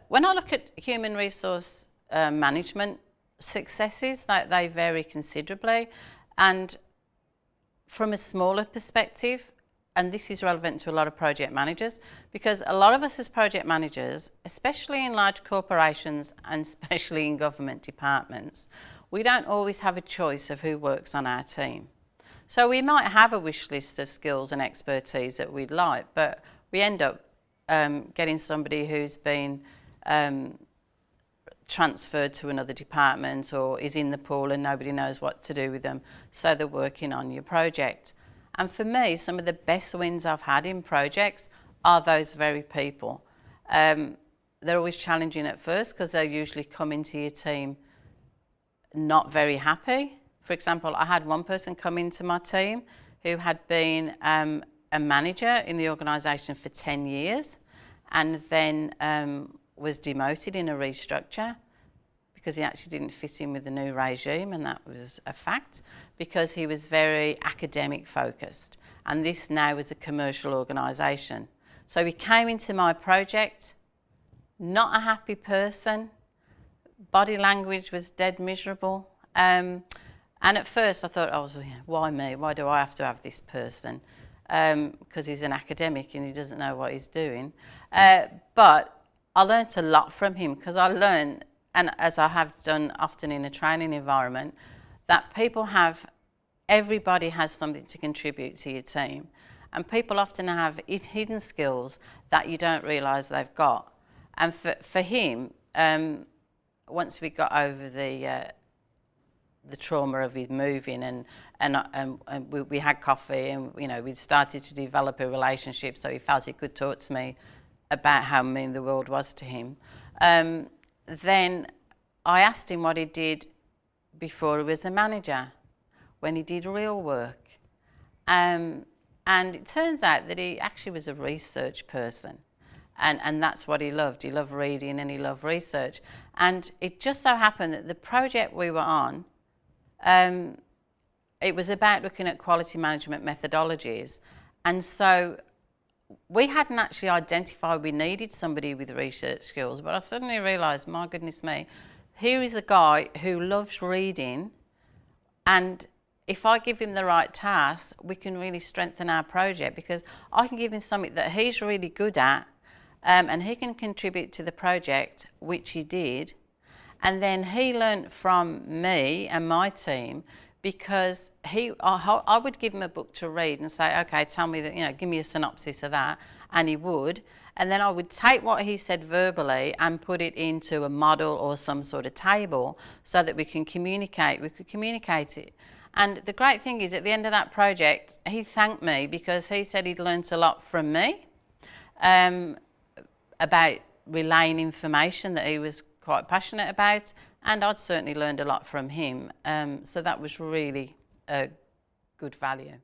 When I look at human resource management successes, they vary considerably. And from a smaller perspective, and this is relevant to a lot of project managers, because a lot of us as project managers, especially in large corporations and especially in government departments, we don't always have a choice of who works on our team. So we might have a wish list of skills and expertise that we'd like, but we end up getting somebody who's been transferred to another department or is in the pool and nobody knows what to do with them, so they're working on your project. And for me, some of the best wins I've had in projects are those very people. They're always challenging at first because they usually come into your team not very happy. For example, I had one person come into my team who had been a manager in the organisation for 10 years and then was demoted in a restructure because he actually didn't fit in with the new regime, and that was a fact, because he was very academic focused, and this now was a commercial organisation. So he came into my project, not a happy person, body language was dead miserable, and at first I thought, oh, why me? Why do I have to have this person? Because he's an academic and he doesn't know what he's doing. But I learnt a lot from him, because I learned, and as I have done often in a training environment, that everybody has something to contribute to your team. And people often have hidden skills that you don't realise they've got. And for him, once we got over the trauma of his moving and we had coffee and we started to develop a relationship, so he felt he could talk to me about how mean the world was to him. Then I asked him what he did before he was a manager, when he did real work. And it turns out that he actually was a research person. And that's what he loved. He loved reading and he loved research. And it just so happened that the project we were on, it was about looking at quality management methodologies. And so we hadn't actually identified we needed somebody with research skills, but I suddenly realised, my goodness me, here is a guy who loves reading, and if I give him the right tasks, we can really strengthen our project, because I can give him something that he's really good at, and he can contribute to the project, which he did. And then he learnt from me and my team, because I would give him a book to read and say, okay, tell me that, give me a synopsis of that, and he would. And then I would take what he said verbally and put it into a model or some sort of table so that we could communicate it. And the great thing is, at the end of that project, he thanked me because he said he'd learnt a lot from me about relaying information that he was quite passionate about, and I'd certainly learned a lot from him. So that was really a good value.